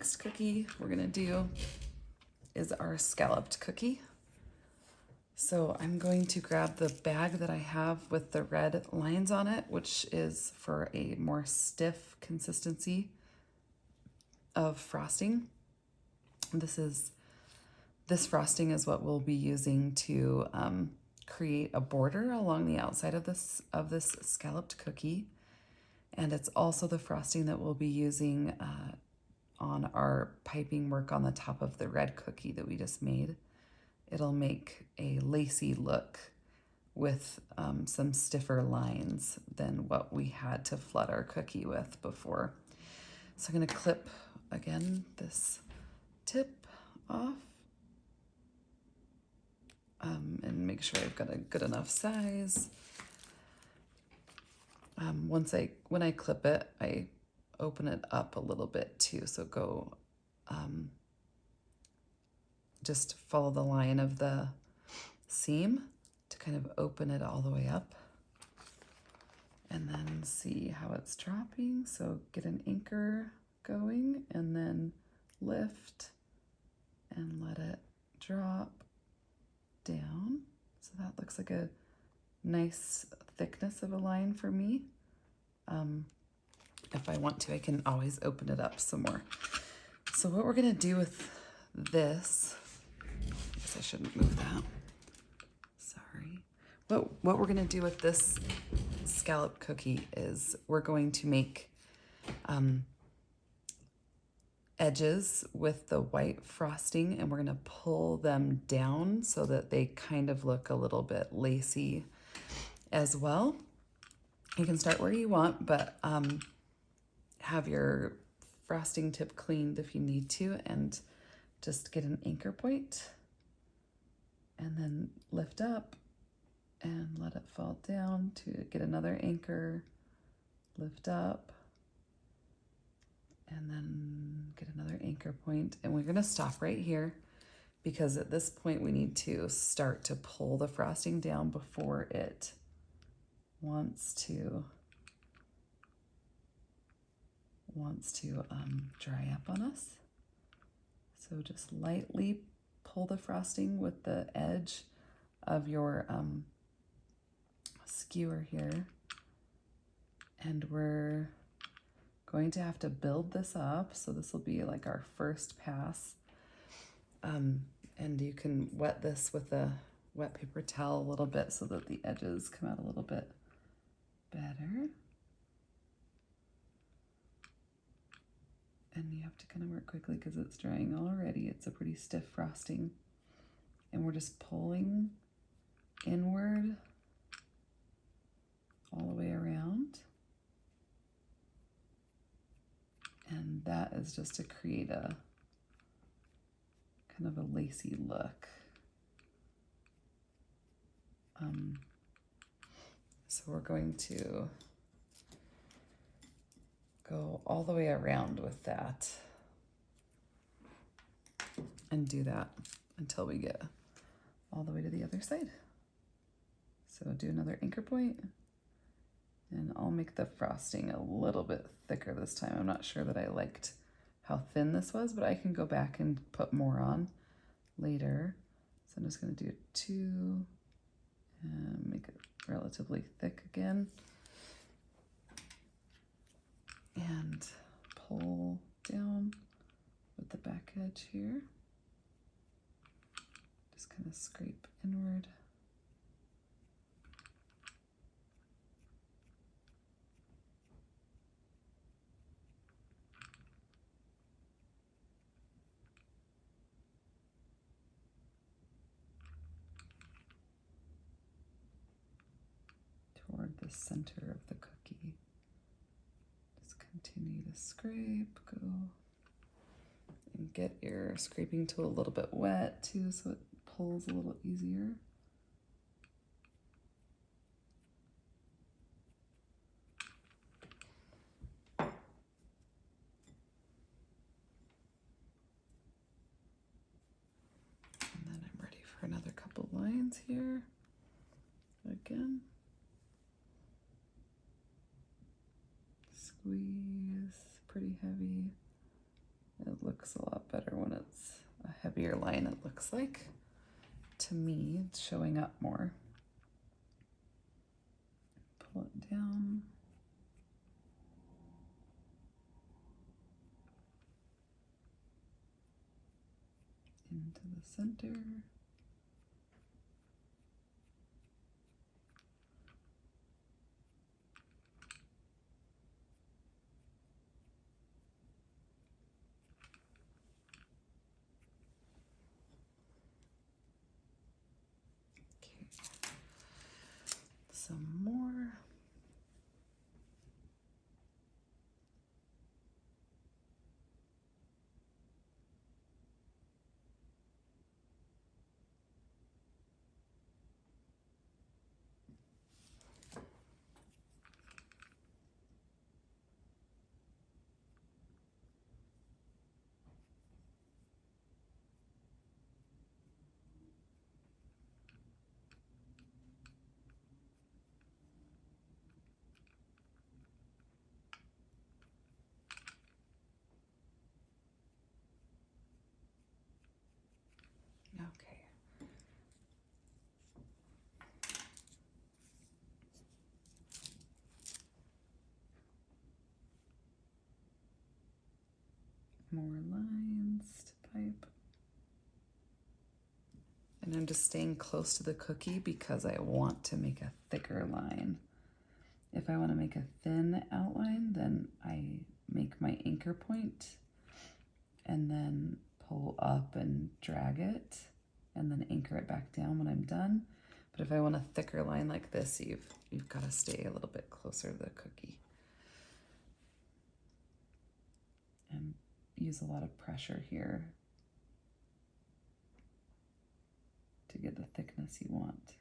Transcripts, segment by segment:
next cookie we're gonna do is our scalloped cookie. So I'm going to grab the bag that I have with the red lines on it, which is for a more stiff consistency of frosting. This frosting is what we'll be using to create a border along the outside of this scalloped cookie. And it's also the frosting that we'll be using on our piping work on the top of the red cookie that we just made. It'll make a lacy look with some stiffer lines than what we had to flood our cookie with before. So I'm gonna clip, again, this tip off and make sure I've got a good enough size. When I clip it, I open it up a little bit too, so go just follow the line of the seam to kind of open it all the way up and then see how it's dropping. So get an anchor going and then lift and let it drop down. So that looks like a nice thickness of a line for me. If I want to, I can always open it up some more. So what we're gonna do with this, I guess I shouldn't move that. Sorry. What we're gonna do with this scallop cookie is we're going to make edges with the white frosting, and we're gonna pull them down so that they kind of look a little bit lacy as well. You can start where you want, but have your frosting tip cleaned if you need to, and just get an anchor point and then lift up and let it fall down to get another anchor, lift up, and then get another anchor point. And we're gonna stop right here because at this point we need to start to pull the frosting down before it wants to dry up on us. So just lightly pull the frosting with the edge of your skewer here. And we're going to have to build this up. So this will be like our first pass. And you can wet this with a wet paper towel a little bit so that the edges come out a little bit better. And you have to kind of work quickly because it's drying already. It's a pretty stiff frosting. And we're just pulling inward all the way around. And that is just to create a kind of a lacy look. So we're going to go all the way around with that and do that until we get all the way to the other side. So do another anchor point, and I'll make the frosting a little bit thicker this time. I'm not sure that I liked how thin this was, but I can go back and put more on later. So I'm just gonna do 2 and make it relatively thick again. And pull down with the back edge here. Just kind of scrape inward. Toward the center of the cookie. Just continue to scrape, go, and get your scraping tool a little bit wet too so it pulls a little easier. And then I'm ready for another couple lines here. Again. Squeeze pretty heavy It looks a lot better when it's a heavier line, it looks like. To me, it's showing up more. Pull it down. Into the center. Some more. Okay. More lines to pipe. And I'm just staying close to the cookie because I want to make a thicker line. If I want to make a thin outline, then I make my anchor point and then pull up and drag it and then anchor it back down when I'm done. But if I want a thicker line like this, you've got to stay a little bit closer to the cookie. And use a lot of pressure here to get the thickness you want.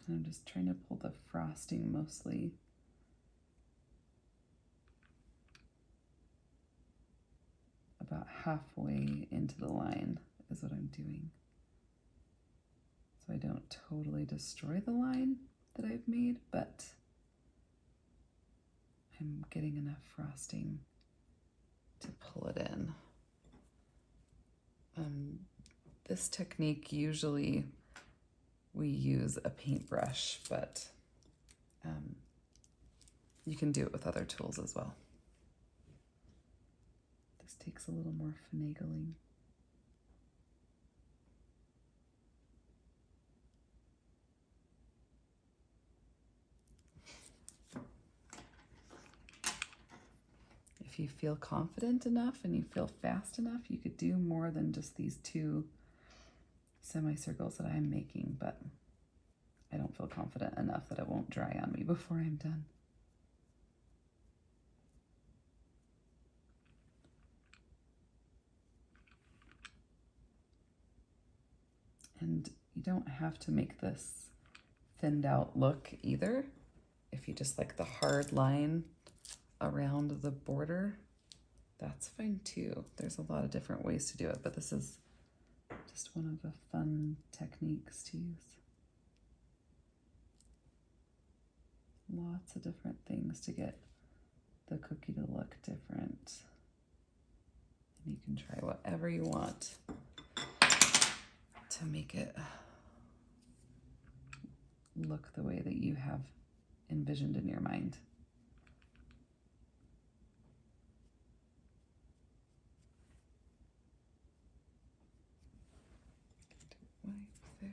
And I'm just trying to pull the frosting mostly about halfway into the line is what I'm doing. So I don't totally destroy the line that I've made, but I'm getting enough frosting to pull it in. This technique, usually we use a paintbrush, but you can do it with other tools as well. This takes a little more finagling. If you feel confident enough and you feel fast enough, you could do more than just these 2 semicircles that I'm making, but I don't feel confident enough that it won't dry on me before I'm done. And you don't have to make this thinned out look either. If you just like the hard line around the border, that's fine too. There's a lot of different ways to do it, but this is just one of the fun techniques to use. Lots of different things to get the cookie to look different. And you can try whatever you want to make it look the way that you have envisioned in your mind. Wipe there.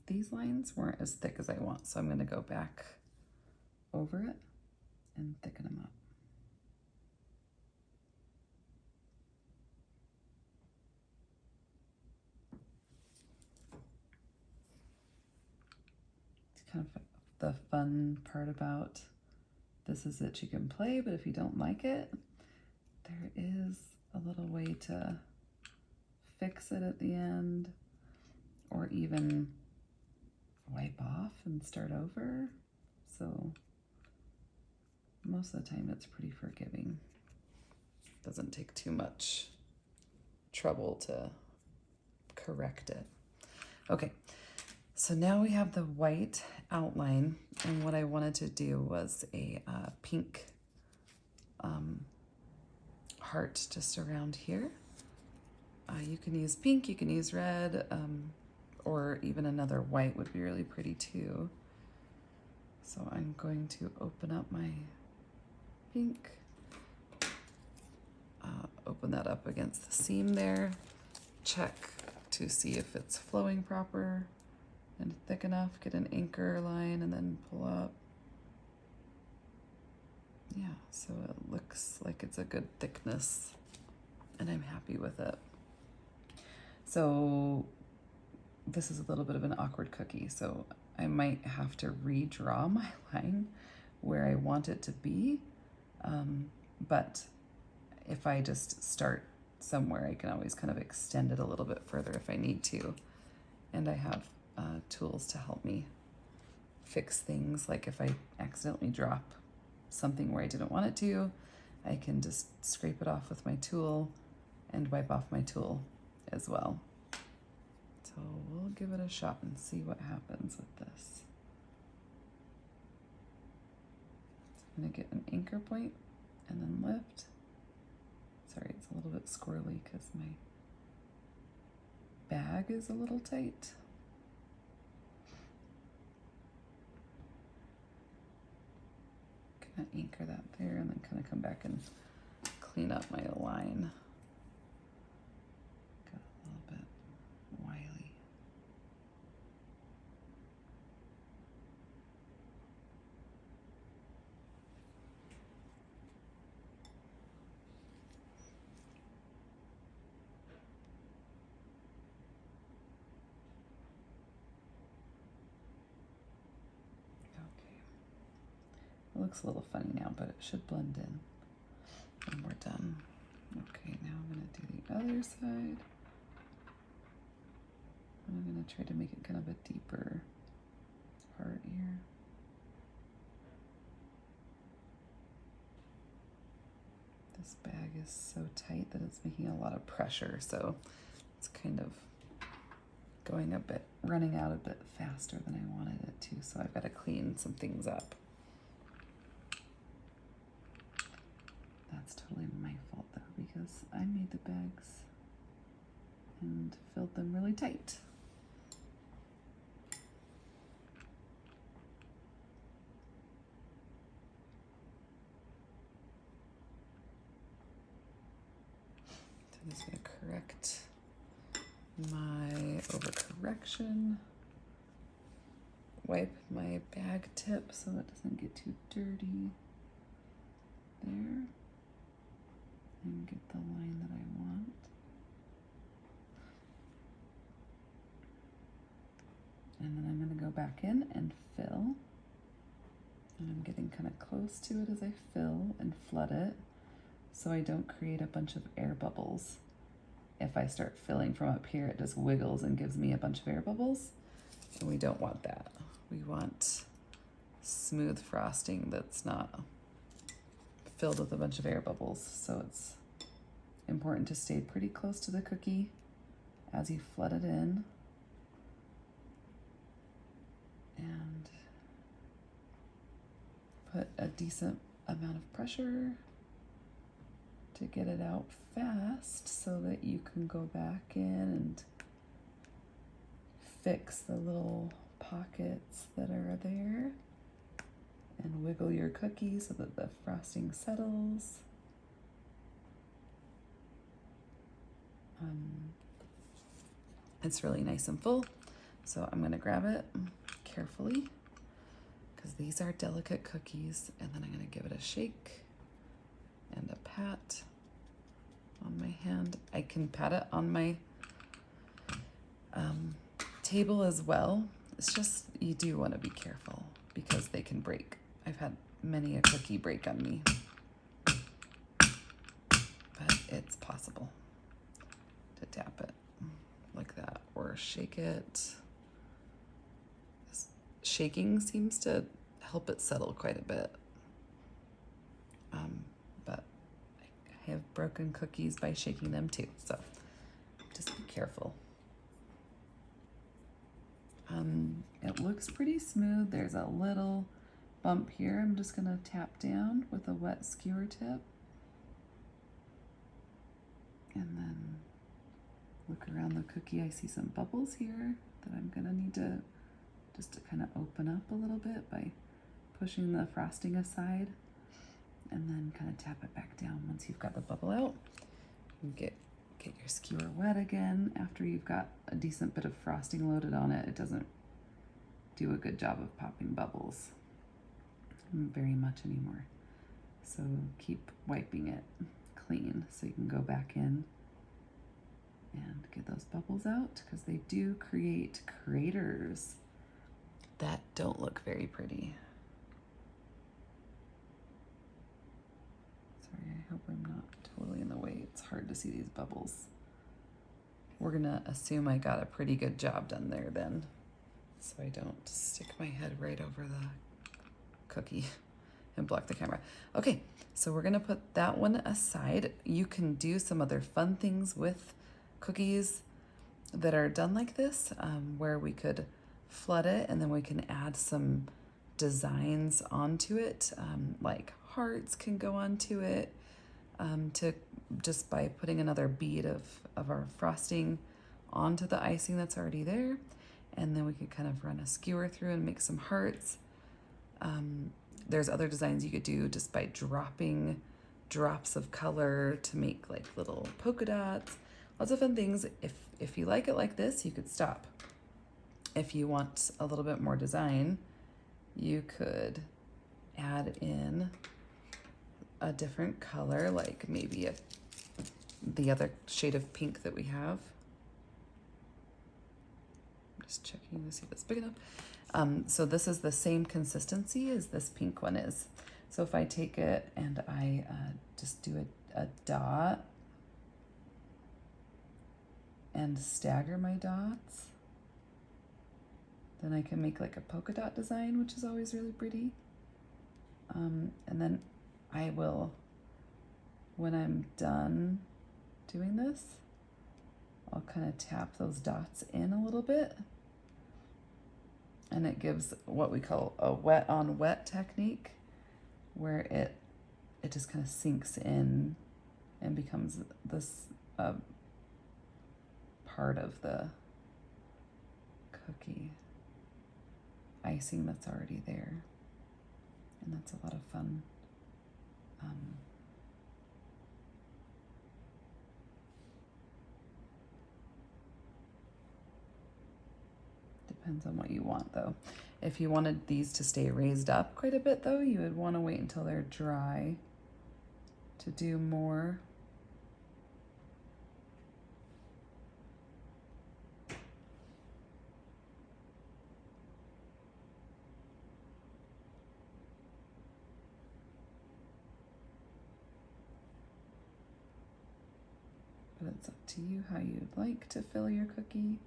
These lines weren't as thick as I want, so I'm going to go back over it and thicken them up. It's kind of the fun part about this is that you can play, but if you don't like it, there is a little way to fix it at the end, or even wipe off and start over. So most of the time it's pretty forgiving. Doesn't take too much trouble to correct it. Okay, so now we have the white outline, and what I wanted to do was a pink heart just around here. You can use pink, you can use red, or even another white would be really pretty too. So I'm going to open up my pink, open that up against the seam there, check to see if it's flowing proper and thick enough, get an anchor line and then pull up. Yeah, so it looks like it's a good thickness and I'm happy with it. So this is a little bit of an awkward cookie, so I might have to redraw my line where I want it to be, but if I just start somewhere, I can always kind of extend it a little bit further if I need to. And I have tools to help me fix things, like if I accidentally drop something where I didn't want it to, I can just scrape it off with my tool and wipe off my tool as well. So we'll give it a shot and see what happens with this. So I'm gonna get an anchor point and then lift. Sorry, it's a little bit squirrely because my bag is a little tight. Gonna anchor that there and then kind of come back and clean up my line. Got a little bit wily. It looks a little funny now, but it should blend in when we're done. Okay, now I'm gonna do the other side. I'm gonna try to make it kind of a deeper part here. This bag is so tight that it's making a lot of pressure, so it's kind of running out a bit faster than I wanted it to, so I've got to clean some things up. That's totally my fault though, because I made the bags and filled them really tight. So I'm just going to correct my overcorrection. Wipe my bag tip so it doesn't get too dirty. There. And get the line that I want. And then I'm going to go back in and fill. And I'm getting kind of close to it as I fill and flood it so I don't create a bunch of air bubbles. If I start filling from up here, it just wiggles and gives me a bunch of air bubbles. And we don't want that. We want smooth frosting that's not filled with a bunch of air bubbles. So it's important to stay pretty close to the cookie as you flood it in. And put a decent amount of pressure to get it out fast so that you can go back in and fix the little pockets that are there and wiggle your cookie so that the frosting settles. It's really nice and full, so I'm going to grab it carefully because these are delicate cookies, and then I'm going to give it a shake and a pat on my hand. I can pat it on my table as well, It's just, you do want to be careful because they can break. I've had many a cookie break on me, but it's possible to tap it like that or shake it. Shaking seems to help it settle quite a bit. But I have broken cookies by shaking them too, so just be careful. It looks pretty smooth. There's a little bump here. I'm just gonna tap down with a wet skewer tip. And then look around the cookie. I see some bubbles here that I'm gonna need to just to kind of open up a little bit by pushing the frosting aside, and then kind of tap it back down once you've got the bubble out. You get your skewer wet again after you've got a decent bit of frosting loaded on it. It doesn't do a good job of popping bubbles very much anymore. So keep wiping it clean so you can go back in and get those bubbles out, because they do create craters that don't look very pretty. Sorry, I hope I'm not totally in the way. It's hard to see these bubbles. We're gonna assume I got a pretty good job done there then, so I don't stick my head right over the cookie and block the camera. Okay, so we're gonna put that one aside. You can do some other fun things with cookies that are done like this, where we could flood it and then we can add some designs onto it, like hearts can go onto it, to just by putting another bead of our frosting onto the icing that's already there, and then we could kind of run a skewer through and make some hearts. There's other designs you could do just by dropping drops of color to make like little polka dots. Lots of fun things. If you like it like this, you could stop. If you want a little bit more design, you could add in a different color, like maybe the other shade of pink that we have. I'm just checking to see if it's big enough. So this is the same consistency as this pink one is. So if I take it and I just do a dot and stagger my dots, then I can make like a polka dot design, which is always really pretty. And then I will, when I'm done doing this, I'll kind of tap those dots in a little bit, and it gives what we call a wet on wet technique, where it just kind of sinks in and becomes this part of the cookie icing that's already there, and that's a lot of fun. Depends on what you want though. If you wanted these to stay raised up quite a bit though, you would want to wait until they're dry to do more. But it's up to you how you'd like to fill your cookie.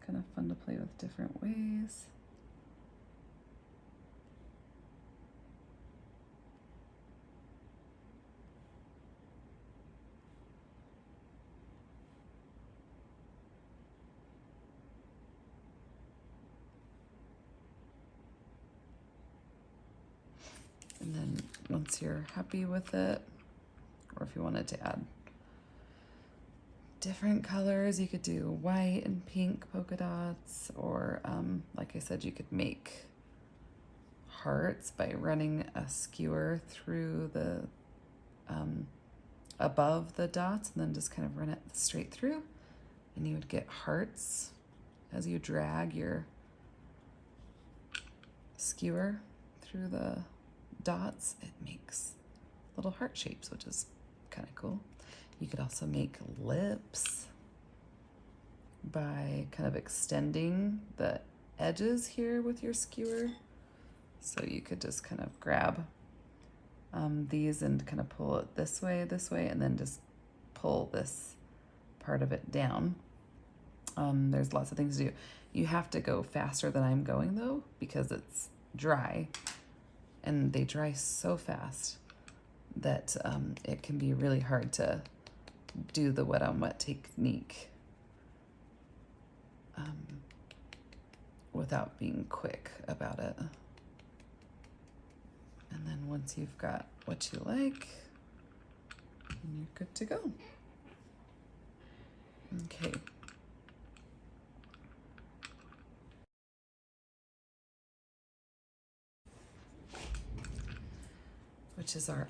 Kind of fun to play with different ways. And then once you're happy with it, or if you wanted to add different colors, you could do white and pink polka dots, or like I said, you could make hearts by running a skewer through the above the dots and then just kind of run it straight through, and you would get hearts as you drag your skewer through the dots. It makes little heart shapes, which is kind of cool. You could also make lips by kind of extending the edges here with your skewer. So you could just kind of grab these and kind of pull it this way, and then just pull this part of it down. There's lots of things to do. You have to go faster than I'm going though, because it's dry, and they dry so fast that it can be really hard to do the wet on wet technique without being quick about it. And then once you've got what you like, you're good to go. Okay. Which is our